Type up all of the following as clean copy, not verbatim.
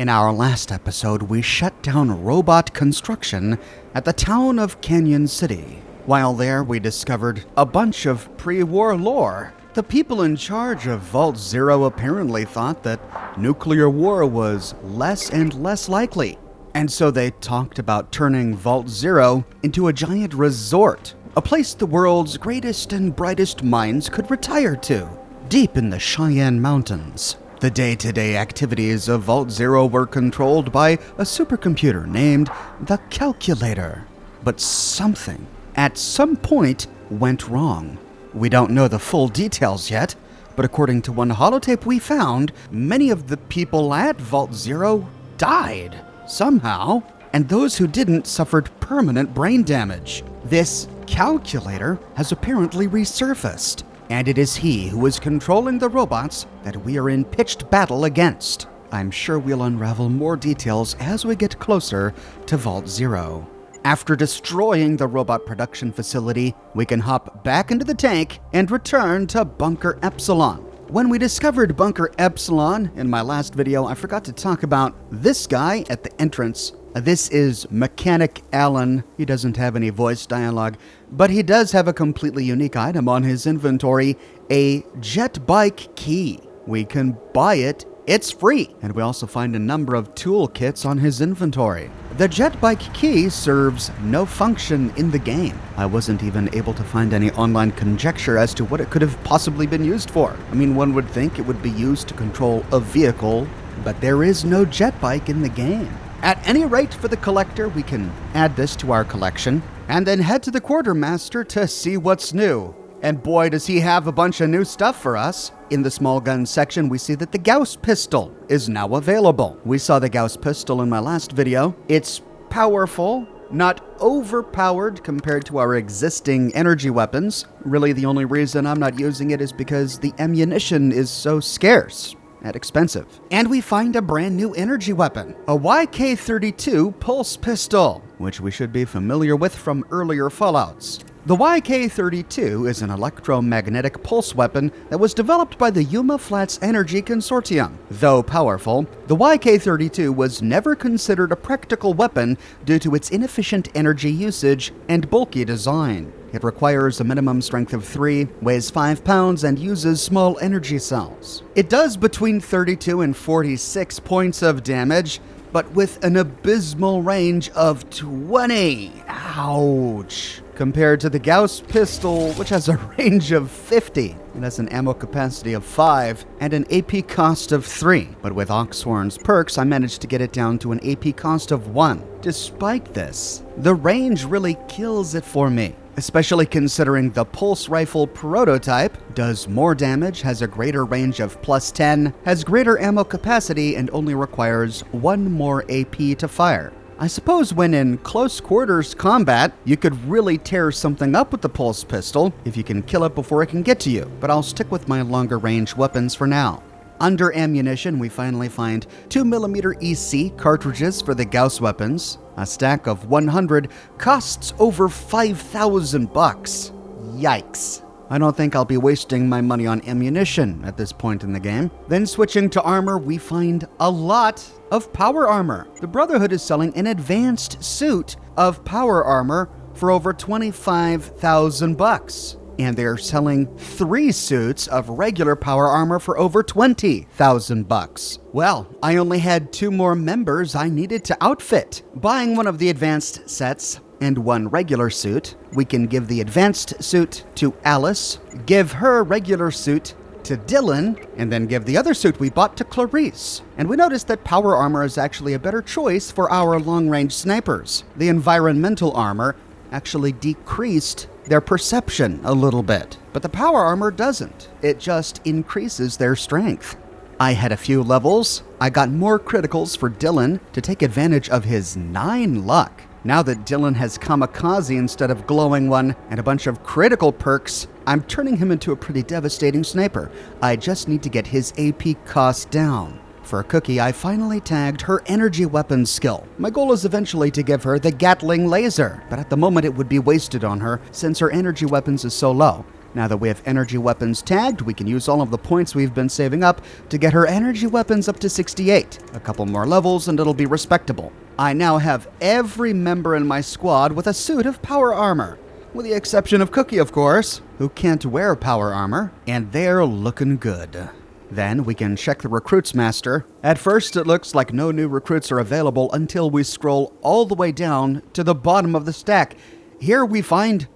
In our last episode, we shut down robot construction at the town of Canyon City. While there, we discovered a bunch of pre-war lore. The people in charge of Vault Zero apparently thought that nuclear war was less and less likely. And so they talked about turning Vault Zero into a giant resort, a place the world's greatest and brightest minds could retire to, deep in the Cheyenne Mountains. The day-to-day activities of Vault Zero were controlled by a supercomputer named the Calculator. But something, at some point, went wrong. We don't know the full details yet, but according to one holotape we found, many of the people at Vault Zero died, somehow, and those who didn't suffered permanent brain damage. This Calculator has apparently resurfaced, and it is he who is controlling the robots that we are in pitched battle against. I'm sure we'll unravel more details as we get closer to Vault Zero. After destroying the robot production facility, we can hop back into the tank and return to Bunker Epsilon. When we discovered Bunker Epsilon in my last video, I forgot to talk about this guy at the entrance. This is Mechanic Alan. He doesn't have any voice dialogue, but he does have a completely unique item on his inventory, a jet bike key. We can buy it. It's free, and we also find a number of toolkits on his inventory. The jet bike key serves no function in the game. I wasn't even able to find any online conjecture as to what it could have possibly been used for. I mean, one would think it would be used to control a vehicle, but there is no jet bike in the game. At any rate, for the collector, we can add this to our collection, and then head to the Quartermaster to see what's new. And boy, does he have a bunch of new stuff for us. In the small gun section, we see that the Gauss pistol is now available. We saw the Gauss pistol in my last video. It's powerful, not overpowered compared to our existing energy weapons. Really, the only reason I'm not using it is because the ammunition is so scarce and expensive. And we find a brand new energy weapon, a YK-32 pulse pistol, which we should be familiar with from earlier Fallouts. The YK-32 is an electromagnetic pulse weapon that was developed by the Yuma Flats Energy Consortium. Though powerful, the YK-32 was never considered a practical weapon due to its inefficient energy usage and bulky design. It requires a minimum strength of 3, weighs 5 pounds, and uses small energy cells. It does between 32 and 46 points of damage, but with an abysmal range of 20. Ouch. Compared to the Gauss pistol, which has a range of 50. It has an ammo capacity of 5 and an AP cost of 3. But with Oxhorn's perks, I managed to get it down to an AP cost of 1. Despite this, the range really kills it for me, especially considering the pulse rifle prototype does more damage, has a greater range of plus 10, has greater ammo capacity, and only requires 1 more AP to fire. I suppose when in close quarters combat, you could really tear something up with the pulse pistol if you can kill it before it can get to you, but I'll stick with my longer range weapons for now. Under ammunition, we finally find 2mm EC cartridges for the Gauss weapons. A stack of 100 costs over 5,000 bucks. Yikes. I don't think I'll be wasting my money on ammunition at this point in the game. Then switching to armor, we find a lot of power armor. The Brotherhood is selling an advanced suit of power armor for over 25,000 bucks. And they're selling 3 suits of regular power armor for over 20,000 bucks. Well, I only had 2 more members I needed to outfit. Buying one of the advanced sets and 1 regular suit, we can give the advanced suit to Alice, give her regular suit to Dylan, and then give the other suit we bought to Clarice. And we noticed that power armor is actually a better choice for our long-range snipers. The environmental armor actually decreased their perception a little bit, but the power armor doesn't. It just increases their strength. I had a few levels. I got more criticals for Dylan to take advantage of his 9 luck. Now that Dylan has Kamikaze instead of Glowing One and a bunch of critical perks, I'm turning him into a pretty devastating sniper. I just need to get his AP cost down. For Cookie, I finally tagged her energy weapons skill. My goal is eventually to give her the Gatling laser, but at the moment it would be wasted on her since her energy weapons is so low. Now that we have energy weapons tagged, we can use all of the points we've been saving up to get her energy weapons up to 68. A couple more levels and it'll be respectable. I now have every member in my squad with a suit of power armor. With the exception of Cookie, of course, who can't wear power armor, and they're looking good. Then we can check the recruits master. At first, it looks like no new recruits are available until we scroll all the way down to the bottom of the stack. Here we find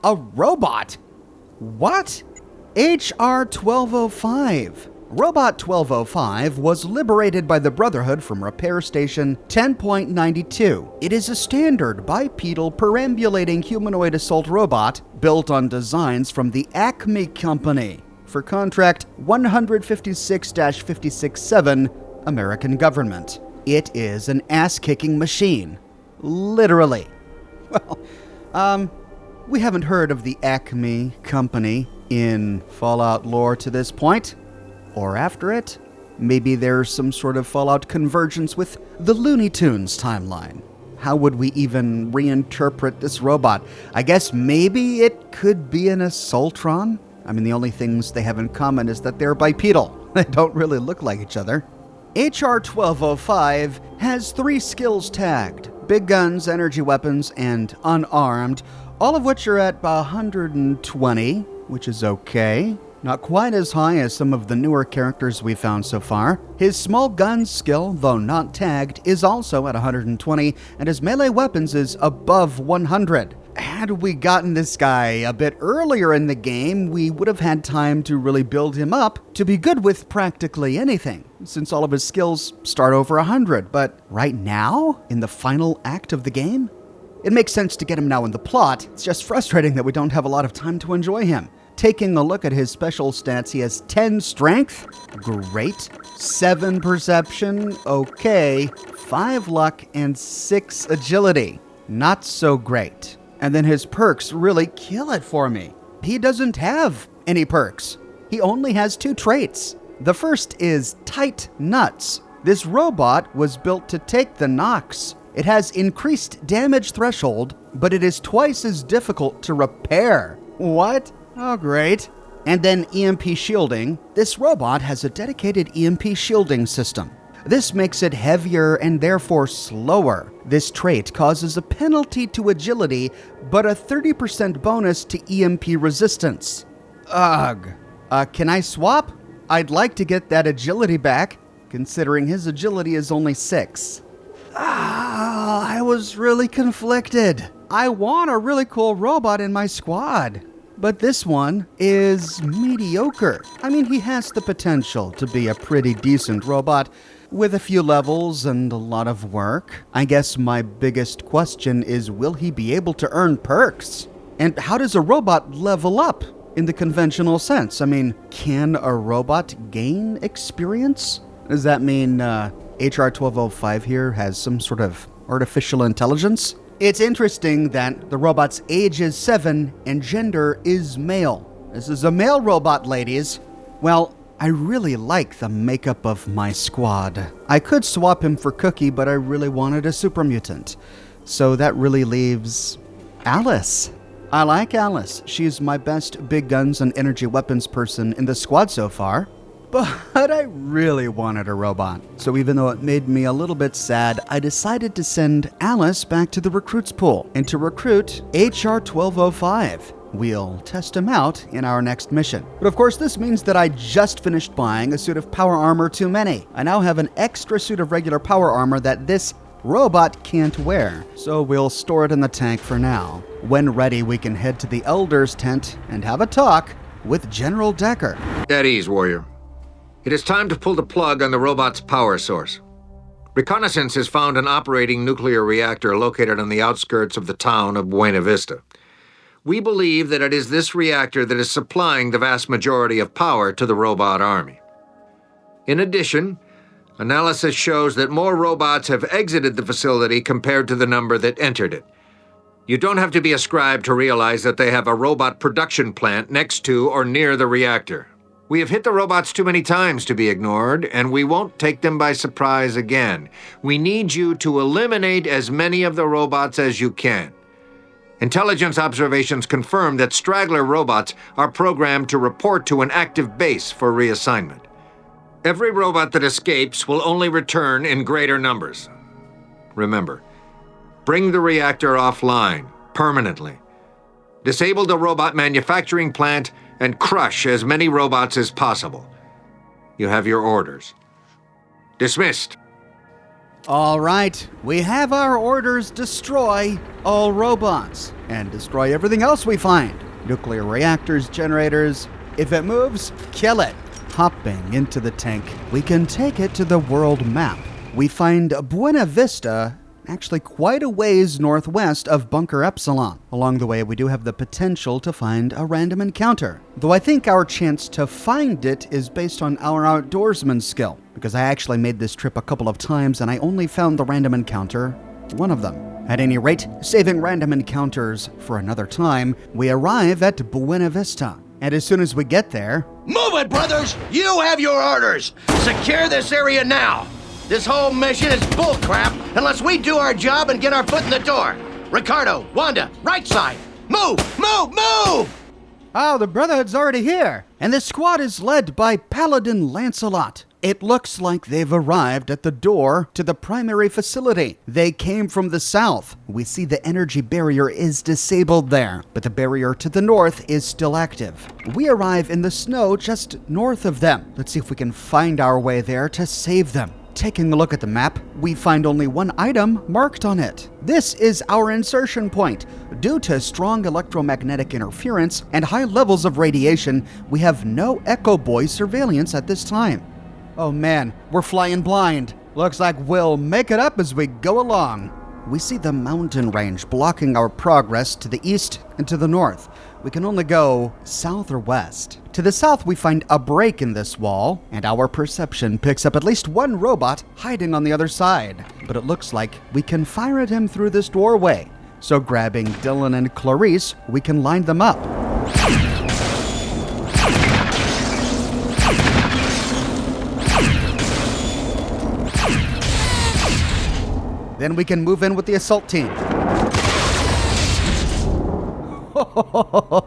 a robot. What? HR 1205. Robot 1205 was liberated by the Brotherhood from Repair Station 10.92. It is a standard bipedal perambulating humanoid assault robot built on designs from the Acme Company for contract 156-567 American government. It is an ass-kicking machine. Literally. Well, we haven't heard of the Acme Company in Fallout lore to this point. Or after it. Maybe there's some sort of Fallout convergence with the Looney Tunes timeline. How would we even reinterpret this robot? I guess maybe it could be an Assaultron? I mean, the only things they have in common is that they're bipedal. They don't really look like each other. HR 1205 has 3 skills tagged: big guns, energy weapons, and unarmed, all of which are at 120, which is okay. Not quite as high as some of the newer characters we've found so far. His small gun skill, though not tagged, is also at 120, and his melee weapons is above 100. Had we gotten this guy a bit earlier in the game, we would have had time to really build him up to be good with practically anything, since all of his skills start over 100. But right now, in the final act of the game, it makes sense to get him now in the plot. It's just frustrating that we don't have a lot of time to enjoy him. Taking a look at his special stats, he has 10 strength, great, 7 perception, okay, 5 luck, and 6 agility, not so great. And then his perks really kill it for me. He doesn't have any perks. He only has 2 traits. The first is Tight Nuts. This robot was built to take the knocks. It has increased damage threshold, but it is twice as difficult to repair. What? Oh, great. And then EMP shielding. This robot has a dedicated EMP shielding system. This makes it heavier and therefore slower. This trait causes a penalty to agility, but a 30% bonus to EMP resistance. Ugh. Can I swap? I'd like to get that agility back, considering his agility is only 6. I was really conflicted. I want a really cool robot in my squad. But this one is mediocre. I mean, he has the potential to be a pretty decent robot with a few levels and a lot of work. I guess my biggest question is, will he be able to earn perks? And how does a robot level up in the conventional sense? I mean, can a robot gain experience? Does that mean HR 1205 here has some sort of artificial intelligence? It's interesting that the robot's age is 7 and gender is male. This is a male robot, ladies. Well, I really like the makeup of my squad. I could swap him for Cookie, but I really wanted a super mutant. So that really leaves Alice. I like Alice. She's my best big guns and energy weapons person in the squad so far. But I really wanted a robot. So even though it made me a little bit sad, I decided to send Alice back to the recruits pool and to recruit HR 1205. We'll test him out in our next mission. But of course, this means that I just finished buying a suit of power armor too many. I now have an extra suit of regular power armor that this robot can't wear. So we'll store it in the tank for now. When ready, we can head to the Elder's tent and have a talk with General Decker. At ease, warrior. It is time to pull the plug on the robot's power source. Reconnaissance has found an operating nuclear reactor located on the outskirts of the town of Buena Vista. We believe that it is this reactor that is supplying the vast majority of power to the robot army. In addition, analysis shows that more robots have exited the facility compared to the number that entered it. You don't have to be a scribe to realize that they have a robot production plant next to or near the reactor. We have hit the robots too many times to be ignored, and we won't take them by surprise again. We need you to eliminate as many of the robots as you can. Intelligence observations confirm that straggler robots are programmed to report to an active base for reassignment. Every robot that escapes will only return in greater numbers. Remember, bring the reactor offline permanently. Disable the robot manufacturing plant and crush as many robots as possible. You have your orders. Dismissed. All right, we have our orders: destroy all robots and destroy everything else we find. Nuclear reactors, generators. If it moves, kill it. Hopping into the tank, we can take it to the world map. We find Buena Vista actually quite a ways northwest of Bunker Epsilon. Along the way, we do have the potential to find a random encounter, though I think our chance to find it is based on our outdoorsman skill, because I actually made this trip a couple of times and I only found the random encounter one of them. At any rate, saving random encounters for another time, we arrive at Buena Vista. And as soon as we get there... Move it, brothers! You have your orders! Secure this area now! This whole mission is bullcrap unless we do our job and get our foot in the door. Ricardo, Wanda, right side. Move, move, move! Oh, the Brotherhood's already here. And this squad is led by Paladin Lancelot. It looks like they've arrived at the door to the primary facility. They came from the south. We see the energy barrier is disabled there, but the barrier to the north is still active. We arrive in the snow just north of them. Let's see if we can find our way there to save them. Taking a look at the map, we find only one item marked on it. This is our insertion point. Due to strong electromagnetic interference and high levels of radiation, we have no Echo Boy surveillance at this time. Oh man, we're flying blind. Looks like we'll make it up as we go along. We see the mountain range blocking our progress to the east and to the north. We can only go south or west. To the south, we find a break in this wall, and our perception picks up at least one robot hiding on the other side. But it looks like we can fire at him through this doorway. So grabbing Dylan and Clarice, we can line them up. Then we can move in with the assault team.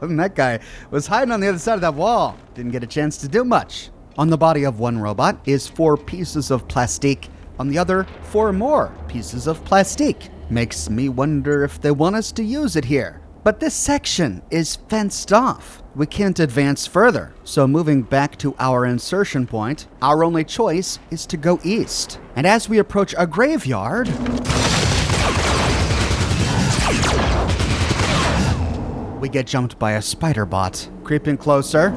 And that guy was hiding on the other side of that wall. Didn't get a chance to do much. On the body of one robot is 4 pieces of plastique. On the other, 4 more pieces of plastique. Makes me wonder if they want us to use it here. But this section is fenced off. We can't advance further. So moving back to our insertion point, our only choice is to go east. And as we approach a graveyard... we get jumped by a spider bot. Creeping closer.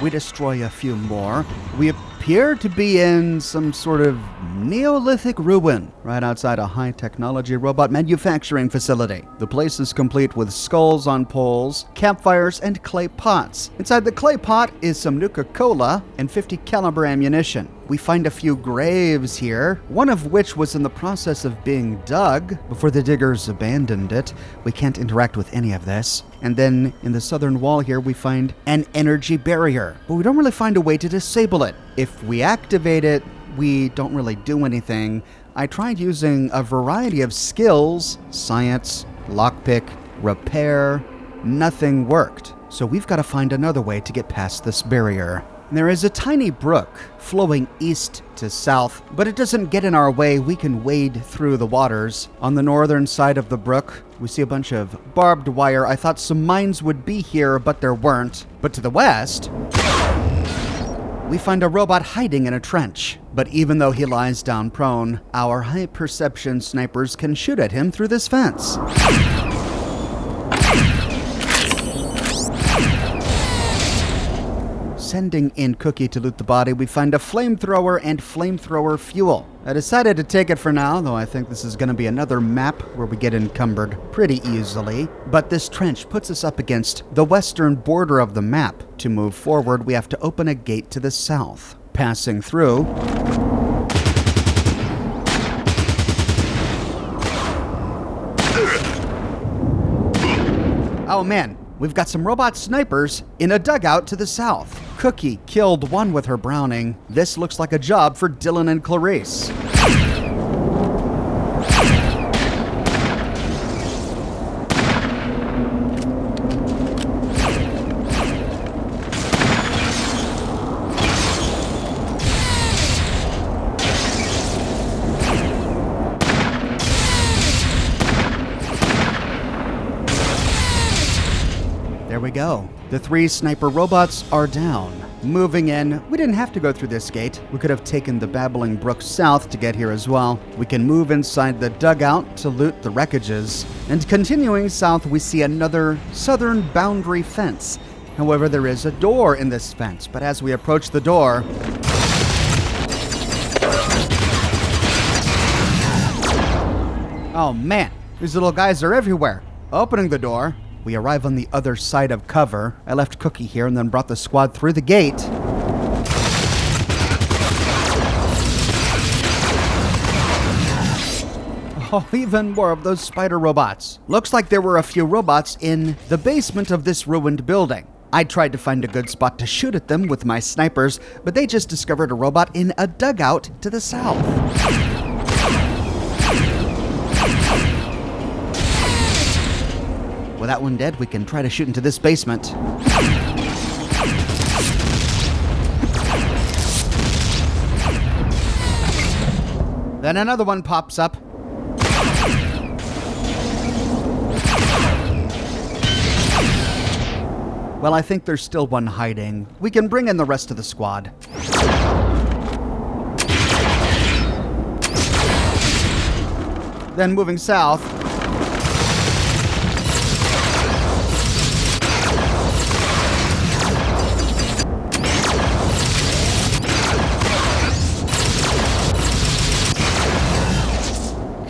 We destroy a few more. We appear to be in some sort of Neolithic ruin right outside a high-technology robot manufacturing facility. The place is complete with skulls on poles, campfires, and clay pots. Inside the clay pot is some Nuka-Cola and 50 caliber ammunition. We find a few graves here, one of which was in the process of being dug before the diggers abandoned it. We can't interact with any of this. And then in the southern wall here, we find an energy barrier, but we don't really find a way to disable it. If we activate it, we don't really do anything. I tried using a variety of skills, science, lockpick, repair. Nothing worked. So we've got to find another way to get past this barrier. There is a tiny brook flowing east to south, but it doesn't get in our way. We can wade through the waters. On the northern side of the brook, we see a bunch of barbed wire. I thought some mines would be here, but there weren't. But to the west, we find a robot hiding in a trench. But even though he lies down prone, our high perception snipers can shoot at him through this fence. Sending in Cookie to loot the body, we find a flamethrower and flamethrower fuel. I decided to take it for now, though I think this is going to be another map where we get encumbered pretty easily. But this trench puts us up against the western border of the map. To move forward, we have to open a gate to the south. Passing through... Oh man, we've got some robot snipers in a dugout to the south. Cookie killed one with her Browning. This looks like a job for Dylan and Clarice. There we go. The 3 sniper robots are down. Moving in. We didn't have to go through this gate. We could have taken the Babbling Brook south to get here as well. We can move inside the dugout to loot the wreckages. And continuing south, we see another southern boundary fence. However, there is a door in this fence, but as we approach the door... Oh man, these little guys are everywhere. Opening the door, we arrive on the other side of cover. I left Cookie here and then brought the squad through the gate. Oh, even more of those spider robots. Looks like there were a few robots in the basement of this ruined building. I tried to find a good spot to shoot at them with my snipers, but they just discovered a robot in a dugout to the south. With that one dead, we can try to shoot into this basement. Then another one pops up. Well, I think there's still one hiding. We can bring in the rest of the squad. Then moving south.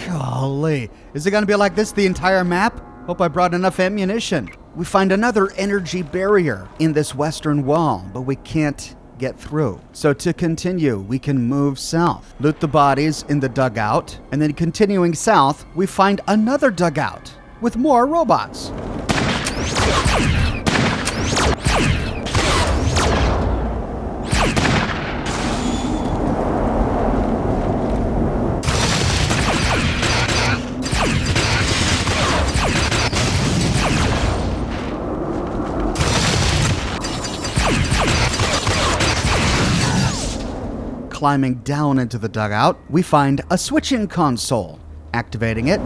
Golly, is it going to be like this the entire map? Hope I brought enough ammunition. We find another energy barrier in this western wall, but we can't get through. So to continue, we can move south, loot the bodies in the dugout, and then continuing south, we find another dugout with more robots. Climbing down into the dugout, we find a switching console. Activating it.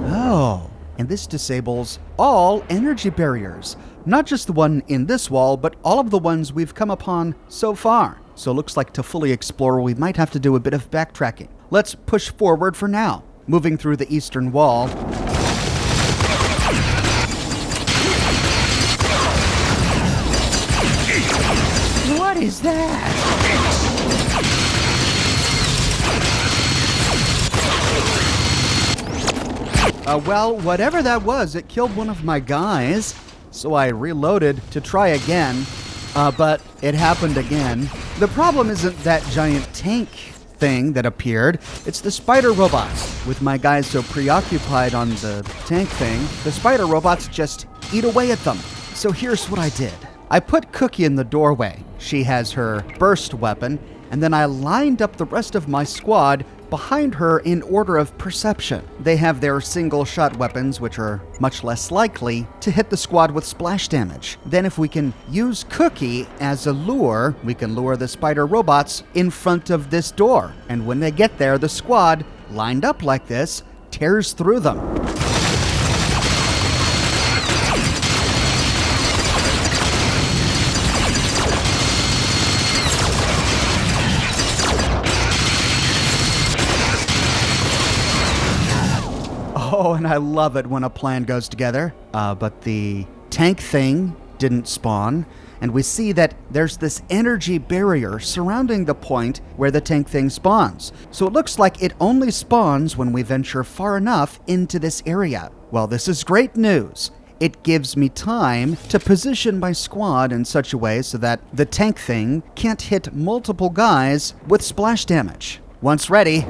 Oh, and this disables all energy barriers. Not just the one in this wall, but all of the ones we've come upon so far. So it looks like to fully explore, we might have to do a bit of backtracking. Let's push forward for now. Moving through the eastern wall. What is that? Well, whatever that was, it killed one of my guys. So I reloaded to try again, but it happened again. The problem isn't that giant tank thing that appeared. It's the spider robots. With my guys so preoccupied on the tank thing, the spider robots just eat away at them. So here's what I did. I put Cookie in the doorway. She has her burst weapon, and then I lined up the rest of my squad behind her in order of perception. They have their single-shot weapons, which are much less likely to hit the squad with splash damage. Then if we can use Cookie as a lure, we can lure the spider robots in front of this door. And when they get there, the squad, lined up like this, tears through them. Oh, and I love it when a plan goes together. But the tank thing didn't spawn, and we see that there's this energy barrier surrounding the point where the tank thing spawns. So it looks like it only spawns when we venture far enough into this area. Well, this is great news. It gives me time to position my squad in such a way so that the tank thing can't hit multiple guys with splash damage. Once ready...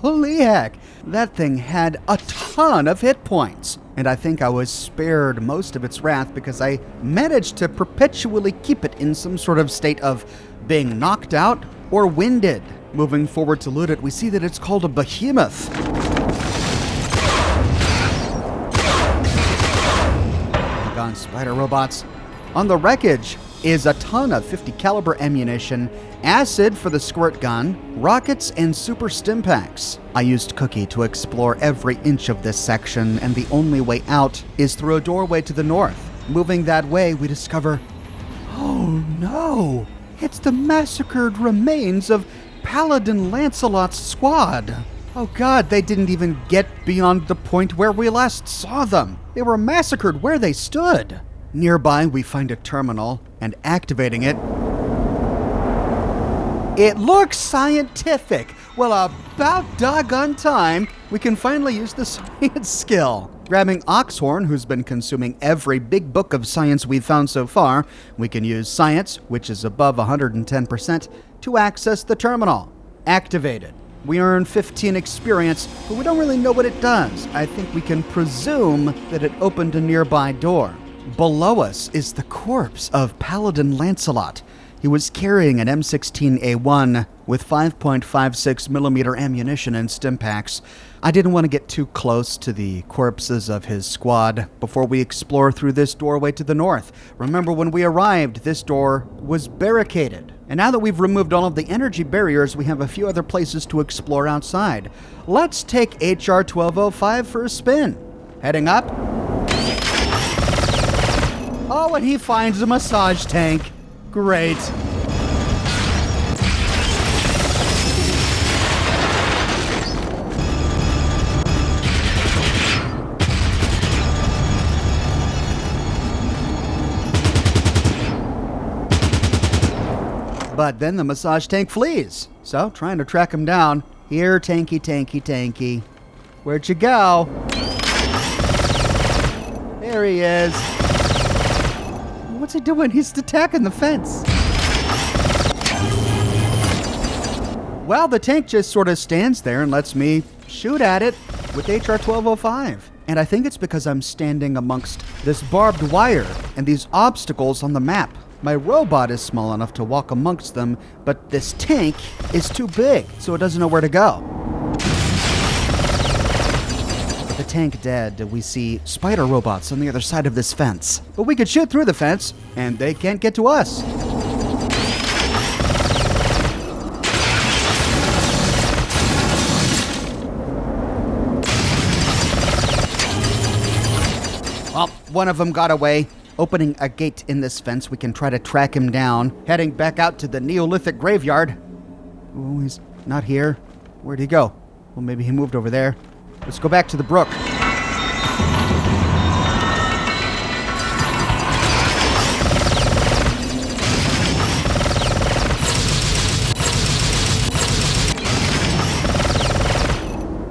Holy heck, that thing had a ton of hit points. And I think I was spared most of its wrath because I managed to perpetually keep it in some sort of state of being knocked out or winded. Moving forward to loot it, we see that it's called a behemoth. Gone spider robots. On the wreckage is a ton of 50 caliber ammunition, acid for the squirt gun, rockets, and super stim packs. I used Cookie to explore every inch of this section, and the only way out is through a doorway to the north. Moving that way, we discover, oh no, it's the massacred remains of Paladin Lancelot's squad. Oh god, they didn't even get beyond the point where we last saw them. They were massacred where they stood. Nearby, we find a terminal, and activating it, it looks scientific. Well, about doggone time, we can finally use the science skill. Grabbing Oxhorn, who's been consuming every big book of science we've found so far, we can use science, which is above 110%, to access the terminal. Activated. We earn 15 experience, but we don't really know what it does. I think we can presume that it opened a nearby door. Below us is the corpse of Paladin Lancelot. He was carrying an M16A1 with 5.56mm ammunition and stim packs. I didn't want to get too close to the corpses of his squad before we explore through this doorway to the north. Remember, when we arrived, this door was barricaded. And now that we've removed all of the energy barriers, we have a few other places to explore outside. Let's take HR 1205 for a spin. Heading up. Oh, and he finds a massage tank. Great. But then the massage tank flees. So, trying to track him down. Here, tanky, tanky, tanky. Where'd you go? There he is. What's he doing? He's attacking the fence. Well, the tank just sort of stands there and lets me shoot at it with HR 1205. And I think it's because I'm standing amongst this barbed wire and these obstacles on the map. My robot is small enough to walk amongst them, but this tank is too big, so it doesn't know where to go. With the tank dead, we see spider robots on the other side of this fence. But we could shoot through the fence, and they can't get to us. Well, one of them got away. Opening a gate in this fence, we can try to track him down. Heading back out to the Neolithic graveyard. Oh, he's not here. Where'd he go? Well, maybe he moved over there. Let's go back to the brook.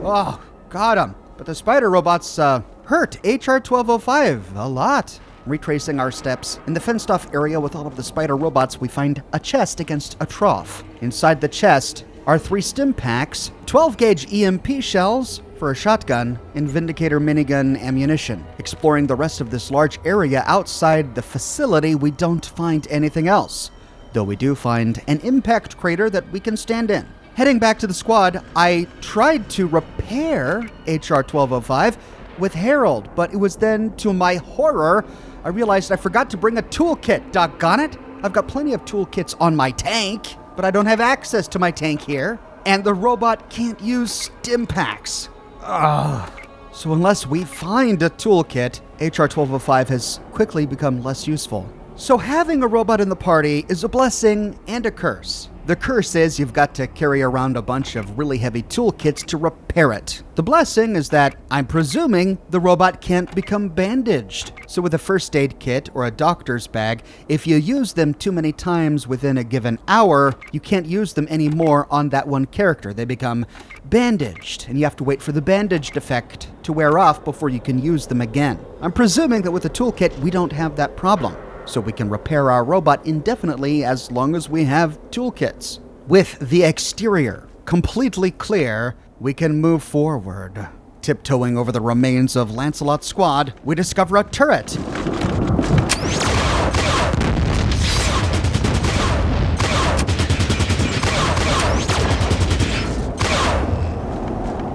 Oh, got him. But the spider robots hurt HR 1205 a lot. Retracing our steps, in the fenced-off area with all of the spider robots, we find a chest against a trough. Inside the chest are 3 stim packs, 12-gauge EMP shells for a shotgun, and Vindicator minigun ammunition. Exploring the rest of this large area outside the facility, we don't find anything else, though we do find an impact crater that we can stand in. Heading back to the squad, I tried to repair HR 1205 with Harold, but it was then, to my horror, I realized I forgot to bring a toolkit, doggone it. I've got plenty of toolkits on my tank, but I don't have access to my tank here, and the robot can't use stim packs. Ugh. So unless we find a toolkit, HR 1205 has quickly become less useful. So having a robot in the party is a blessing and a curse. The curse is you've got to carry around a bunch of really heavy toolkits to repair it. The blessing is that I'm presuming the robot can't become bandaged. So with a first aid kit or a doctor's bag, if you use them too many times within a given hour, you can't use them anymore on that one character. They become bandaged, and you have to wait for the bandaged effect to wear off before you can use them again. I'm presuming that with a toolkit, we don't have that problem, so we can repair our robot indefinitely as long as we have toolkits. With the exterior completely clear, we can move forward. Tiptoeing over the remains of Lancelot's squad, we discover a turret.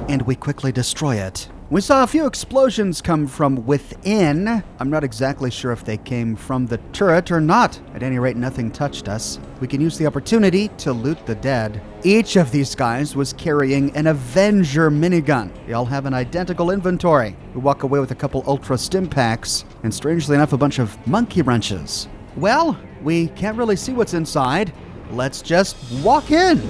And we quickly destroy it. We saw a few explosions come from within. I'm not exactly sure if they came from the turret or not. At any rate, nothing touched us. We can use the opportunity to loot the dead. Each of these guys was carrying an Avenger minigun. They all have an identical inventory. We walk away with a couple Ultra Stim Packs, and strangely enough, a bunch of monkey wrenches. Well, we can't really see what's inside. Let's just walk in.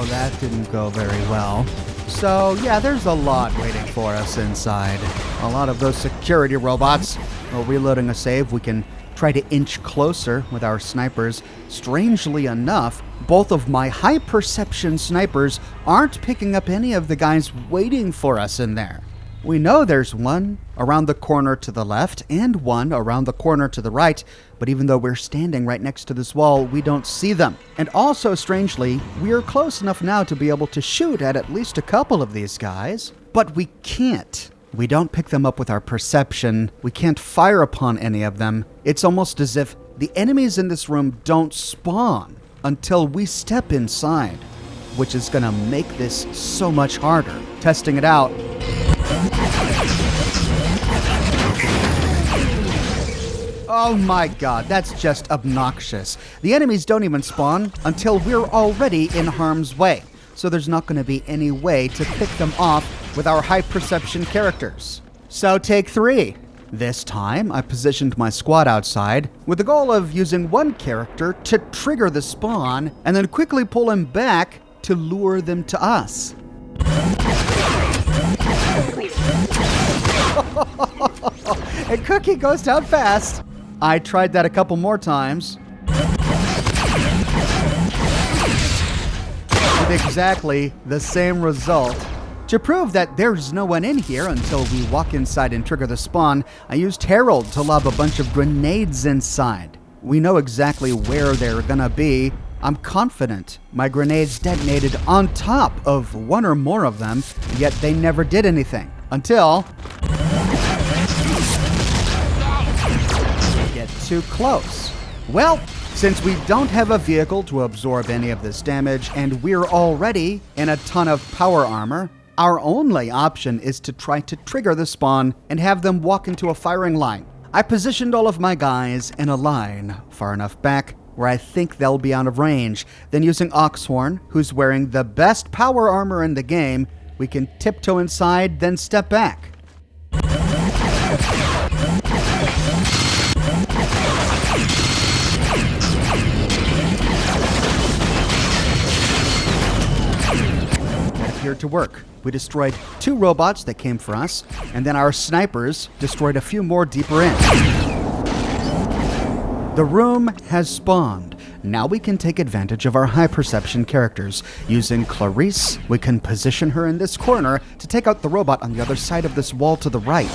That didn't go very well. So yeah, there's a lot waiting for us inside. A lot of those security robots. While reloading a save, we can try to inch closer with our snipers. Strangely enough, both of my high perception snipers aren't picking up any of the guys waiting for us in there. We know there's one around the corner to the left and one around the corner to the right, but even though we're standing right next to this wall, we don't see them. And also, strangely, we are close enough now to be able to shoot at least a couple of these guys, but we can't. We don't pick them up with our perception. We can't fire upon any of them. It's almost as if the enemies in this room don't spawn until we step inside, which is gonna make this so much harder. Testing it out. Oh my god, that's just obnoxious. The enemies don't even spawn until we're already in harm's way, so there's not going to be any way to pick them off with our high perception characters. So take 3. This time, I positioned my squad outside with the goal of using one character to trigger the spawn and then quickly pull him back to lure them to us. And Cookie goes down fast. I tried that a couple more times. With exactly the same result. To prove that there's no one in here until we walk inside and trigger the spawn, I used Herald to lob a bunch of grenades inside. We know exactly where they're gonna be. I'm confident my grenades detonated on top of one or more of them, yet they never did anything. Until... get too close. Well, since we don't have a vehicle to absorb any of this damage, and we're already in a ton of power armor, our only option is to try to trigger the spawn and have them walk into a firing line. I positioned all of my guys in a line far enough back where I think they'll be out of range. Then using Oxhorn, who's wearing the best power armor in the game, we can tiptoe inside, then step back. That appeared to work. We destroyed 2 robots that came for us, and then our snipers destroyed a few more deeper in. The room has spawned. Now we can take advantage of our high perception characters. Using Clarice, we can position her in this corner to take out the robot on the other side of this wall to the right.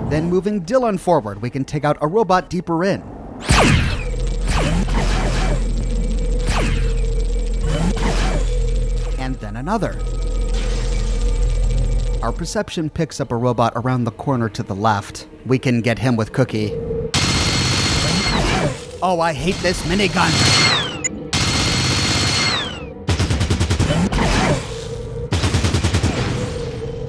Then moving Dylan forward, we can take out a robot deeper in. And then another. Our perception picks up a robot around the corner to the left. We can get him with Cookie. Oh, I hate this minigun!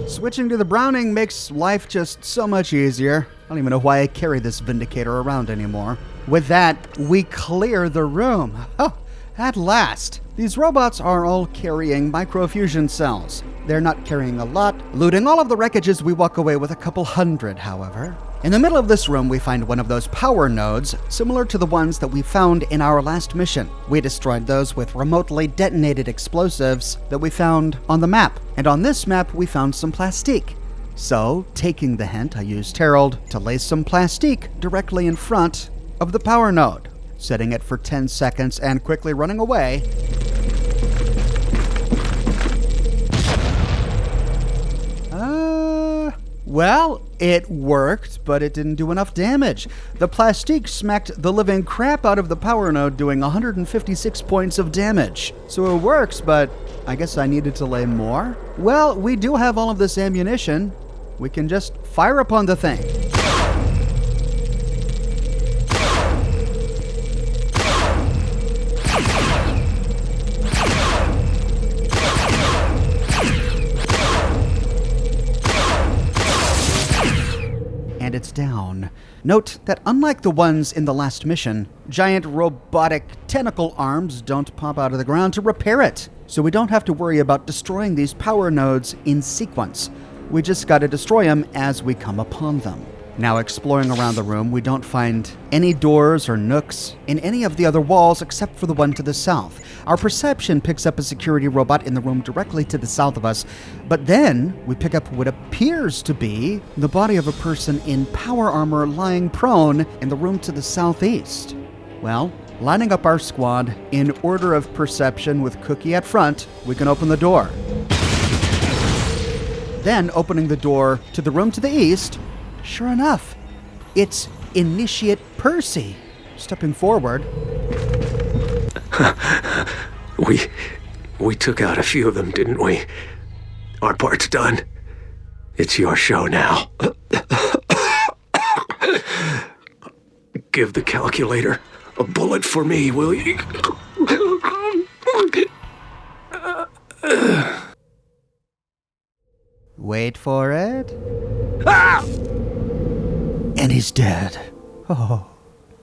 Switching to the Browning makes life just so much easier. I don't even know why I carry this Vindicator around anymore. With that, we clear the room. Oh, at last! These robots are all carrying microfusion cells. They're not carrying a lot. Looting all of the wreckages, we walk away with a couple hundred, however. In the middle of this room, we find one of those power nodes, similar to the ones that we found in our last mission. We destroyed those with remotely detonated explosives that we found on the map. And on this map, we found some plastique. So, taking the hint, I used Herald to lay some plastique directly in front of the power node, setting it for 10 seconds and quickly running away. Well, It worked, but it didn't do enough damage. The plastique smacked the living crap out of the power node, doing 156 points of damage. So it works, but I guess I needed to lay more? Well, we do have all of this ammunition. We can just fire upon the thing. And it's down. Note that unlike the ones in the last mission, giant robotic tentacle arms don't pop out of the ground to repair it. So we don't have to worry about destroying these power nodes in sequence. We just gotta destroy them as we come upon them. Now, exploring around the room, we don't find any doors or nooks in any of the other walls except for the one to the south. Our perception picks up a security robot in the room directly to the south of us, but then we pick up what appears to be the body of a person in power armor lying prone in the room to the southeast. Well, lining up our squad in order of perception with Cookie at front, we can open the door. Then, opening the door to the room to the east, sure enough, it's Initiate Percy. Stepping forward. We took out a few of them, didn't we? Our part's done. It's your show now. Give the calculator a bullet for me, will you? Wait for it. Ah! And he's dead. Oh.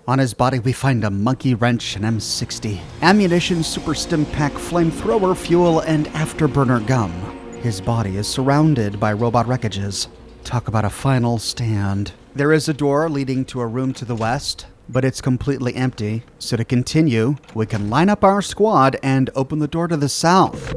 On his body, we find a monkey wrench, an M60, ammunition, super stim pack, flamethrower, fuel, and afterburner gum. His body is surrounded by robot wreckages. Talk about a final stand. There is a door leading to a room to the west, but it's completely empty. So to continue, we can line up our squad and open the door to the south.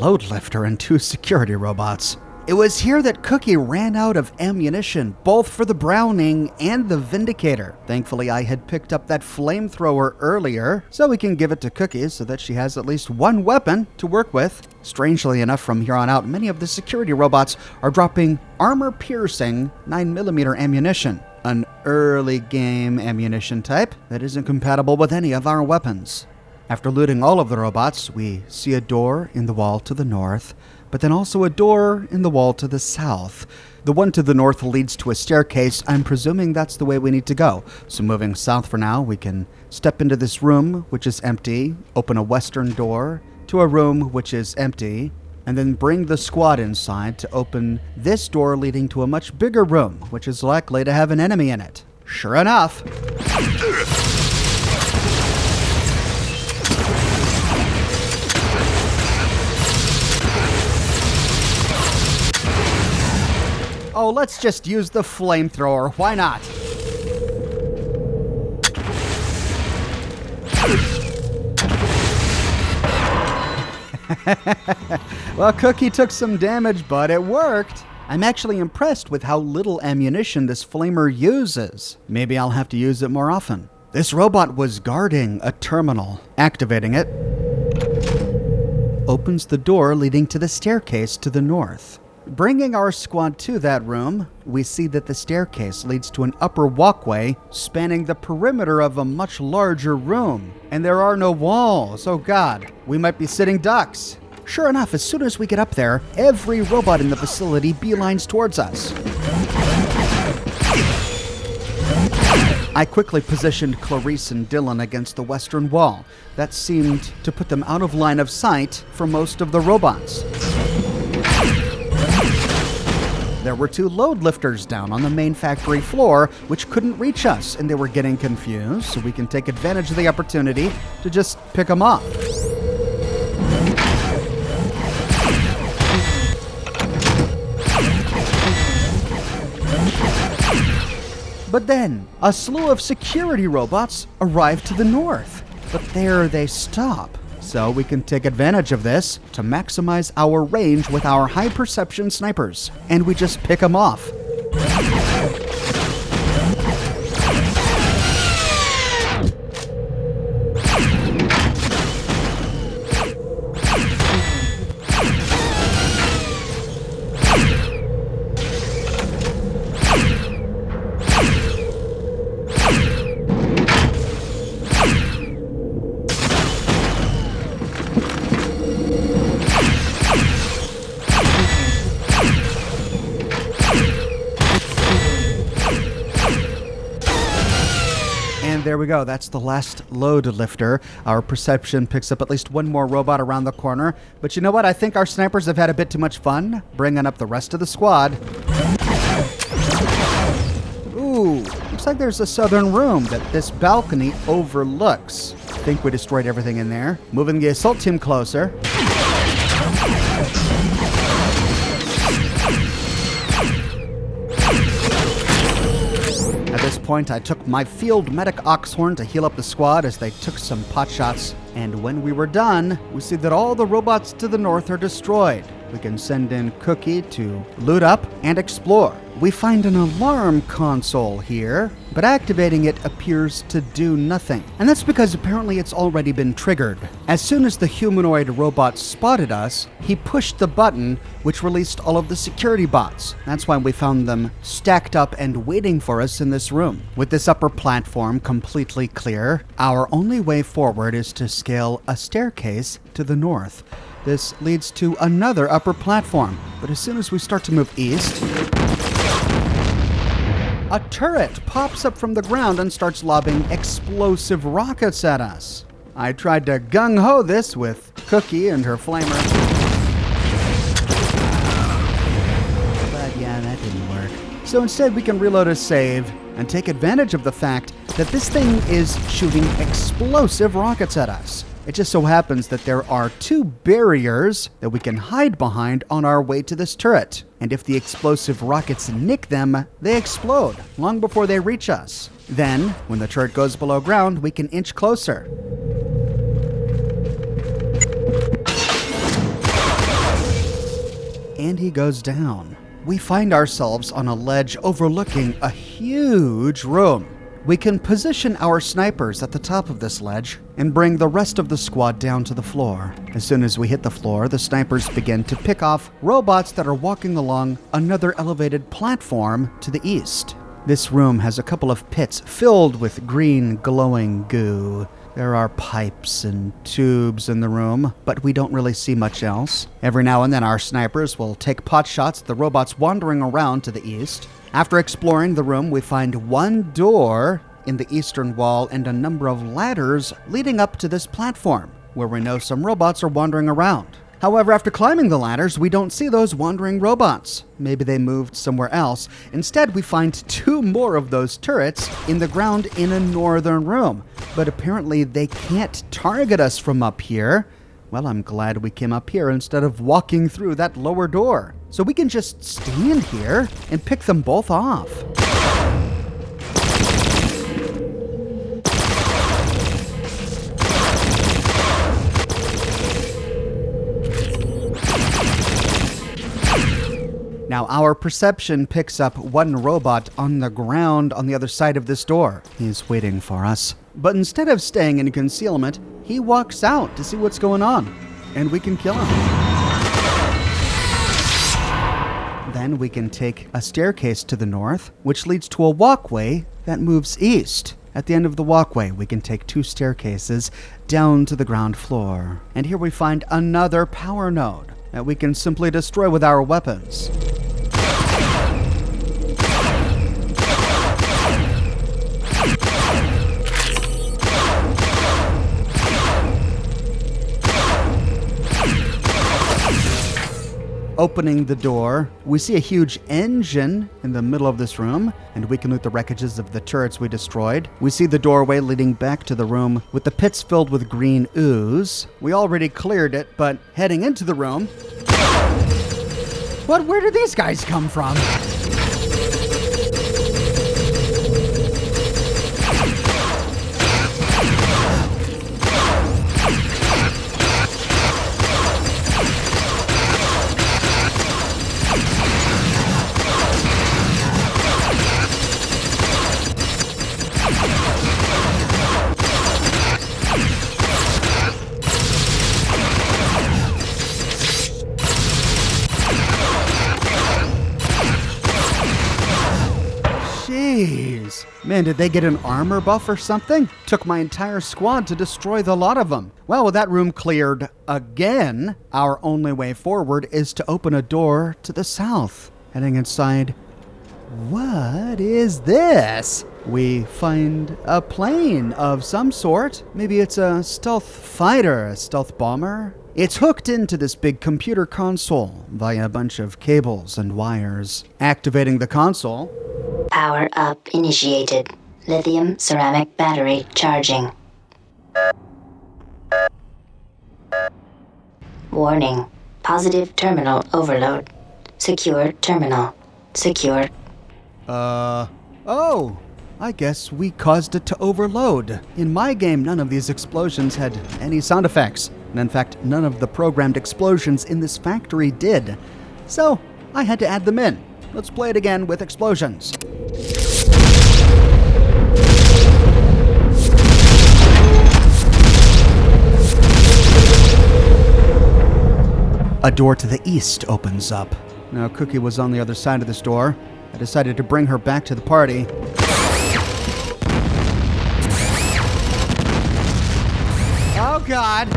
Load lifter and 2 security robots. It was here that Cookie ran out of ammunition, both for the Browning and the Vindicator. Thankfully, I had picked up that flamethrower earlier, so we can give it to Cookie so that she has at least one weapon to work with. Strangely enough, from here on out, many of the security robots are dropping armor-piercing 9mm ammunition, an early game ammunition type that isn't compatible with any of our weapons. After looting all of the robots, we see a door in the wall to the north, but then also a door in the wall to the south. The one to the north leads to a staircase. I'm presuming that's the way we need to go. So moving south for now, we can step into this room, which is empty, open a western door to a room which is empty, and then bring the squad inside to open this door leading to a much bigger room, which is likely to have an enemy in it. Sure enough. Oh, let's just use the flamethrower. Why not? Well, Cookie took some damage, but it worked. I'm actually impressed with how little ammunition this flamer uses. Maybe I'll have to use it more often. This robot was guarding a terminal. Activating it opens the door leading to the staircase to the north. Bringing our squad to that room, we see that the staircase leads to an upper walkway spanning the perimeter of a much larger room. And there are no walls. Oh God, we might be sitting ducks. Sure enough, as soon as we get up there, every robot in the facility beelines towards us. I quickly positioned Clarice and Dylan against the western wall. That seemed to put them out of line of sight for most of the robots. There were 2 load lifters down on the main factory floor, which couldn't reach us, and they were getting confused, so we can take advantage of the opportunity to just pick them off. But then, a slew of security robots arrive to the north. But there they stop. So we can take advantage of this to maximize our range with our high perception snipers. And we just pick them off. There we go. That's the last load lifter. Our perception picks up at least one more robot around the corner. But you know what? I think our snipers have had a bit too much fun bringing up the rest of the squad. Ooh, looks like there's a southern room that this balcony overlooks. I think we destroyed everything in there. Moving the assault team closer. At this point, I took my field medic Oxhorn to heal up the squad as they took some pot shots. And when we were done, we see that all the robots to the north are destroyed. We can send in Cookie to loot up and explore. We find an alarm console here, but activating it appears to do nothing. And that's because apparently it's already been triggered. As soon as the humanoid robot spotted us, he pushed the button, which released all of the security bots. That's why we found them stacked up and waiting for us in this room. With this upper platform completely clear, our only way forward is to scale a staircase to the north. This leads to another upper platform, but as soon as we start to move east, a turret pops up from the ground and starts lobbing explosive rockets at us. I tried to gung-ho this with Cookie and her flamer. But yeah, that didn't work. So instead we can reload a save and take advantage of the fact that this thing is shooting explosive rockets at us. It just so happens that there are two barriers that we can hide behind on our way to this turret. And if the explosive rockets nick them, they explode long before they reach us. Then, when the turret goes below ground, we can inch closer. And he goes down. We find ourselves on a ledge overlooking a huge room. We can position our snipers at the top of this ledge and bring the rest of the squad down to the floor. As soon as we hit the floor, the snipers begin to pick off robots that are walking along another elevated platform to the east. This room has a couple of pits filled with green glowing goo. There are pipes and tubes in the room, but we don't really see much else. Every now and then our snipers will take pot shots at the robots wandering around to the east. After exploring the room, we find one door in the eastern wall and a number of ladders leading up to this platform, where we know some robots are wandering around. However, after climbing the ladders, we don't see those wandering robots. Maybe they moved somewhere else. Instead, we find two more of those turrets in the ground in a northern room. But apparently they can't target us from up here. Well, I'm glad we came up here instead of walking through that lower door. So we can just stand here and pick them both off. Now, our perception picks up one robot on the ground on the other side of this door. He's waiting for us. But instead of staying in concealment, he walks out to see what's going on, and we can kill him. Then we can take a staircase to the north, which leads to a walkway that moves east. At the end of the walkway, we can take two staircases down to the ground floor. And here we find another power node that we can simply destroy with our weapons. Opening the door, we see a huge engine in the middle of this room, and we can loot the wreckages of the turrets we destroyed. We see the doorway leading back to the room with the pits filled with green ooze. We already cleared it, but heading into the room... Where did these guys come from? Jeez. Man, did they get an armor buff or something? Took my entire squad to destroy the lot of them. Well, with that room cleared again, our only way forward is to open a door to the south. Heading inside. What is this? We find a plane of some sort. Maybe it's a stealth fighter, a stealth bomber. It's hooked into this big computer console via a bunch of cables and wires. Activating the console. Power up initiated. Lithium ceramic battery charging. Warning. Positive terminal overload. Secure terminal. Secure. Oh, I guess we caused it to overload. In my game, none of these explosions had any sound effects. And in fact, none of the programmed explosions in this factory did. So, I had to add them in. Let's play it again with explosions. A door to the east opens up. Now, Cookie was on the other side of this door. I decided to bring her back to the party. Oh, God.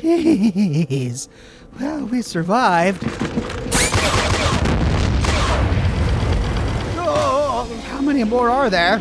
Jeez. Well, we survived. Oh, how many more are there?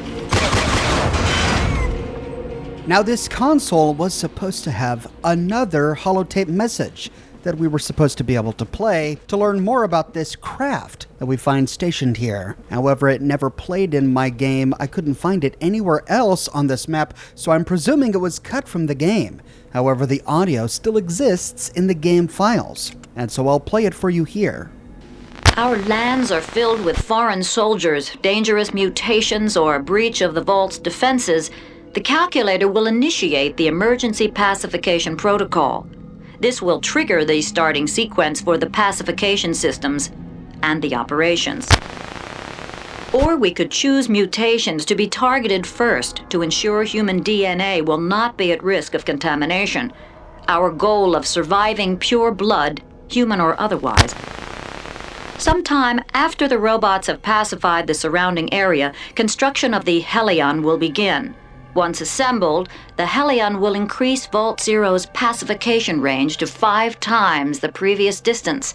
Now, this console was supposed to have another holotape message that we were supposed to be able to play to learn more about this craft that we find stationed here. However, it never played in my game. I couldn't find it anywhere else on this map, so I'm presuming it was cut from the game. However, the audio still exists in the game files, and so I'll play it for you here. Our lands are filled with foreign soldiers, dangerous mutations, or a breach of the vault's defenses. The calculator will initiate the emergency pacification protocol. This will trigger the starting sequence for the pacification systems and the operations. Or we could choose mutations to be targeted first to ensure human DNA will not be at risk of contamination. Our goal of surviving pure blood, human or otherwise. Sometime after the robots have pacified the surrounding area, construction of the helion will begin. Once assembled, the helion will increase Vault Zero's pacification range to 5 times the previous distance.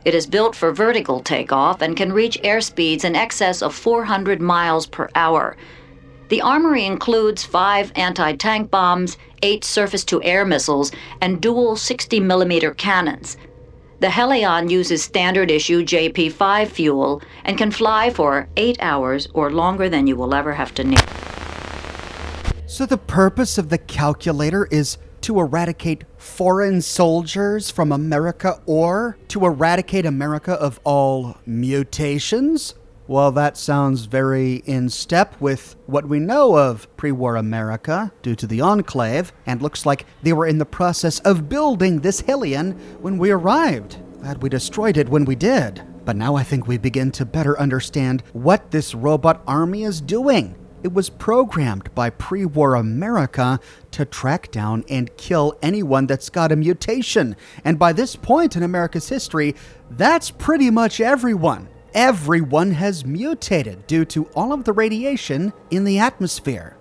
It is built for vertical takeoff and can reach airspeeds in excess of 400 miles per hour. The armory includes 5 anti-tank bombs, 8 surface-to-air missiles, and dual 60mm cannons. The helion uses standard-issue JP-5 fuel and can fly for 8 hours or longer than you will ever have to need. So the purpose of the calculator is to eradicate foreign soldiers from America, or to eradicate America of all mutations? Well, that sounds very in step with what we know of pre-war America due to the Enclave, and looks like they were in the process of building this helion when we arrived. Glad we destroyed it when we did. But now I think we begin to better understand what this robot army is doing. It was programmed by pre-war America to track down and kill anyone that's got a mutation. And by this point in America's history, that's pretty much everyone. Everyone has mutated due to all of the radiation in the atmosphere.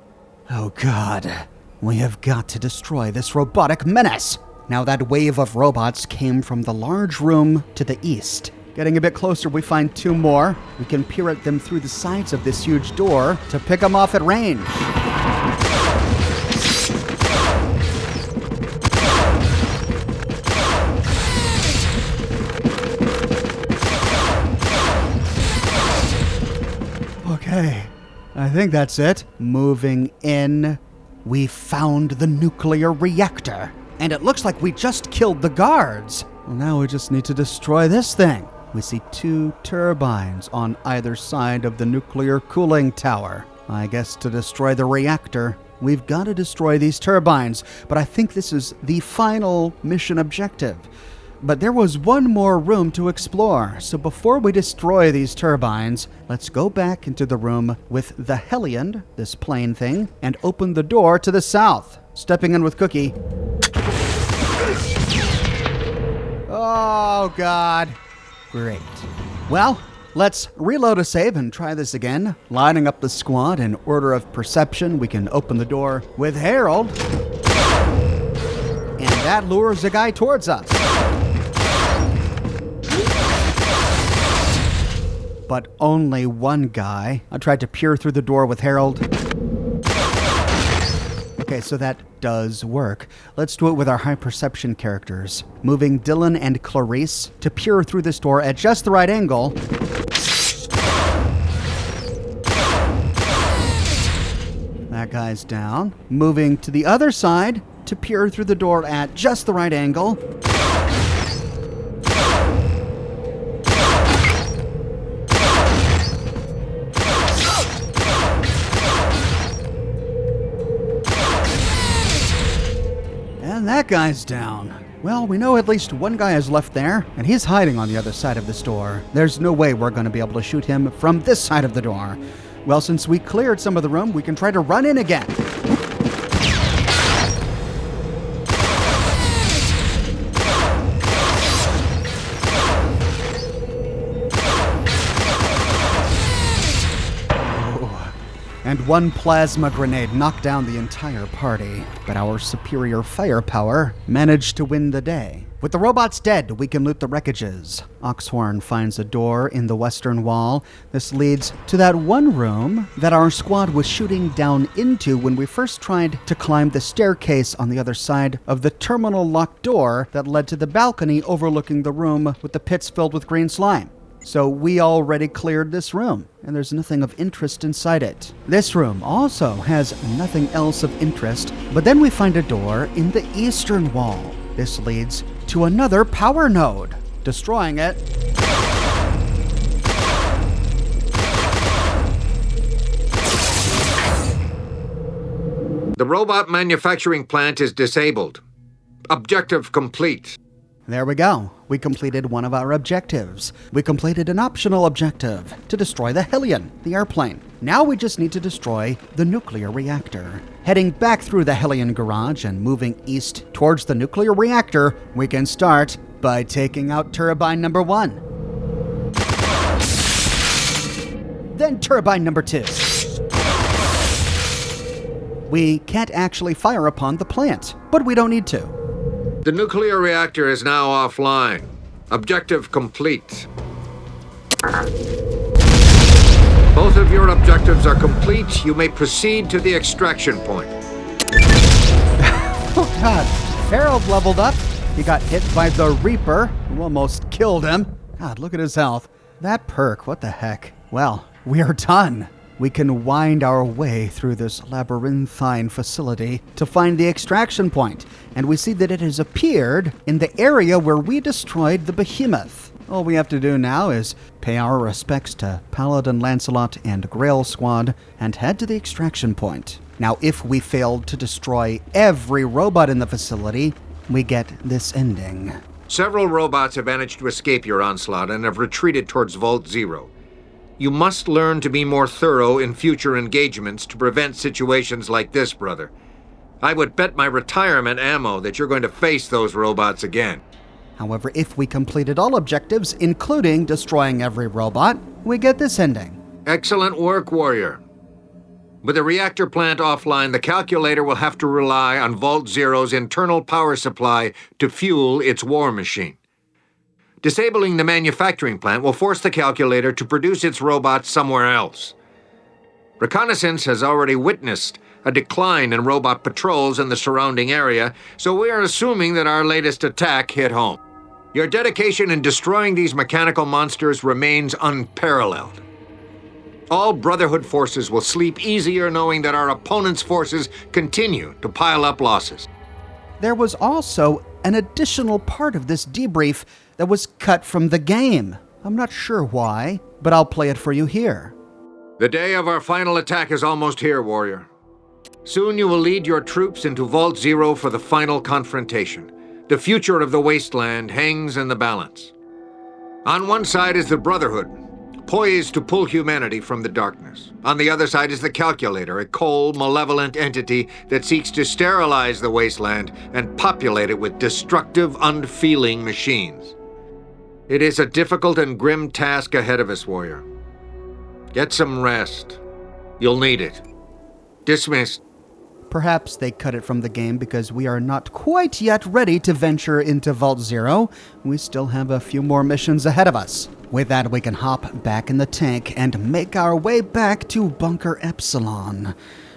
Oh God, we have got to destroy this robotic menace. Now that wave of robots came from the large room to the east. Getting a bit closer, we find 2 more. We can peer at them through the sides of this huge door to pick them off at range. Okay, I think that's it. Moving in, we found the nuclear reactor. And it looks like we just killed the guards. Well, now we just need to destroy this thing. We see 2 turbines on either side of the nuclear cooling tower. I guess to destroy the reactor, we've got to destroy these turbines, but I think this is the final mission objective. But there was one more room to explore, so before we destroy these turbines, let's go back into the room with the helion, this plane thing, and open the door to the south. Stepping in with Cookie. Oh, God. Great. Well, let's reload a save and try this again. Lining up the squad in order of perception, we can open the door with Harold. And that lures a guy towards us. But only one guy. I tried to peer through the door with Harold. Okay, so that does work. Let's do it with our high perception characters. Moving Dylan and Clarice to peer through this door at just the right angle. That guy's down. Moving to the other side to peer through the door at just the right angle. And that guy's down. Well, we know at least one guy is left there, and he's hiding on the other side of this door. There's no way we're going to be able to shoot him from this side of the door. Well, since we cleared some of the room, we can try to run in again. And one plasma grenade knocked down the entire party, but our superior firepower managed to win the day. With the robots dead, we can loot the wreckages. Oxhorn finds a door in the western wall. This leads to that one room that our squad was shooting down into when we first tried to climb the staircase on the other side of the terminal locked door that led to the balcony overlooking the room with the pits filled with green slime. So we already cleared this room, and there's nothing of interest inside it. This room also has nothing else of interest, but then we find a door in the eastern wall. This leads to another power node. Destroying it. The robot manufacturing plant is disabled. Objective complete. There we go. We completed one of our objectives. We completed an optional objective to destroy the helion, the airplane. Now we just need to destroy the nuclear reactor. Heading back through the helion garage and moving east towards the nuclear reactor, we can start by taking out turbine number 1. Then turbine number 2. We can't actually fire upon the plant, but we don't need to. The nuclear reactor is now offline. Objective complete. Both of your objectives are complete. You may proceed to the extraction point. Oh God, Harold leveled up. He got hit by the Reaper, who almost killed him. God, look at his health. That perk, what the heck? Well, we are done. We can wind our way through this labyrinthine facility to find the extraction point, and we see that it has appeared in the area where we destroyed the behemoth. All we have to do now is pay our respects to Paladin, Lancelot, and Grail Squad and head to the extraction point. Now, if we failed to destroy every robot in the facility, we get this ending. Several robots have managed to escape your onslaught and have retreated towards Vault Zero. You must learn to be more thorough in future engagements to prevent situations like this, brother. I would bet my retirement ammo that you're going to face those robots again. However, if we completed all objectives, including destroying every robot, we get this ending. Excellent work, warrior. With the reactor plant offline, the calculator will have to rely on Vault Zero's internal power supply to fuel its war machine. Disabling the manufacturing plant will force the calculator to produce its robots somewhere else. Reconnaissance has already witnessed a decline in robot patrols in the surrounding area, so we are assuming that our latest attack hit home. Your dedication in destroying these mechanical monsters remains unparalleled. All Brotherhood forces will sleep easier knowing that our opponent's forces continue to pile up losses. There was also an additional part of this debrief that was cut from the game. I'm not sure why, but I'll play it for you here. The day of our final attack is almost here, warrior. Soon you will lead your troops into Vault Zero for the final confrontation. The future of the wasteland hangs in the balance. On one side is the Brotherhood, poised to pull humanity from the darkness. On the other side is the Calculator, a cold, malevolent entity that seeks to sterilize the wasteland and populate it with destructive, unfeeling machines. It is a difficult and grim task ahead of us, warrior. Get some rest. You'll need it. Dismissed. Perhaps they cut it from the game because we are not quite yet ready to venture into Vault Zero. We still have a few more missions ahead of us. With that, we can hop back in the tank and make our way back to Bunker Epsilon.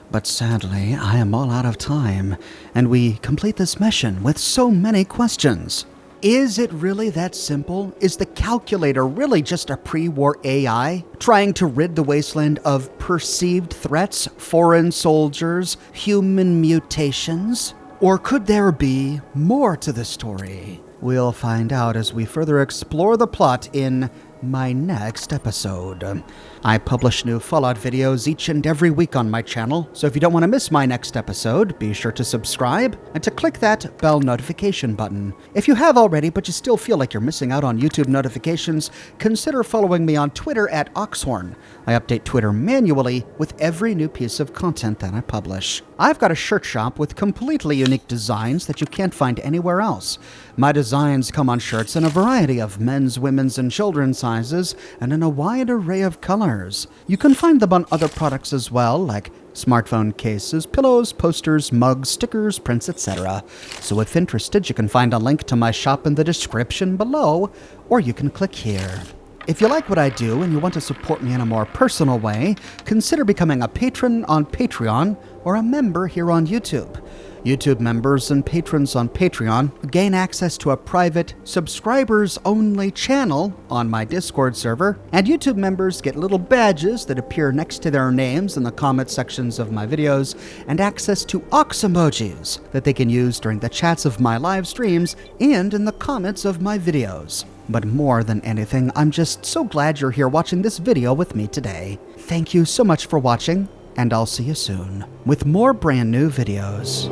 But sadly, I am all out of time, and we complete this mission with so many questions. Is it really that simple? Is the Calculator really just a pre-war AI trying to rid the wasteland of perceived threats, foreign soldiers, human mutations? Or could there be more to the story? We'll find out as we further explore the plot in my next episode. I publish new Fallout videos each and every week on my channel, so if you don't want to miss my next episode, be sure to subscribe and to click that bell notification button. If you have already, but you still feel like you're missing out on YouTube notifications, consider following me on Twitter at Oxhorn. I update Twitter manually with every new piece of content that I publish. I've got a shirt shop with completely unique designs that you can't find anywhere else. My designs come on shirts in a variety of men's, women's, and children's sizes, and in a wide array of colors. You can find them on other products as well, like smartphone cases, pillows, posters, mugs, stickers, prints, etc. So if interested, you can find a link to my shop in the description below, or you can click here. If you like what I do and you want to support me in a more personal way, consider becoming a patron on Patreon or a member here on YouTube. YouTube members and patrons on Patreon gain access to a private, subscribers-only channel on my Discord server, and YouTube members get little badges that appear next to their names in the comment sections of my videos, and access to ox emojis that they can use during the chats of my live streams and in the comments of my videos. But more than anything, I'm just so glad you're here watching this video with me today. Thank you so much for watching, and I'll see you soon with more brand new videos.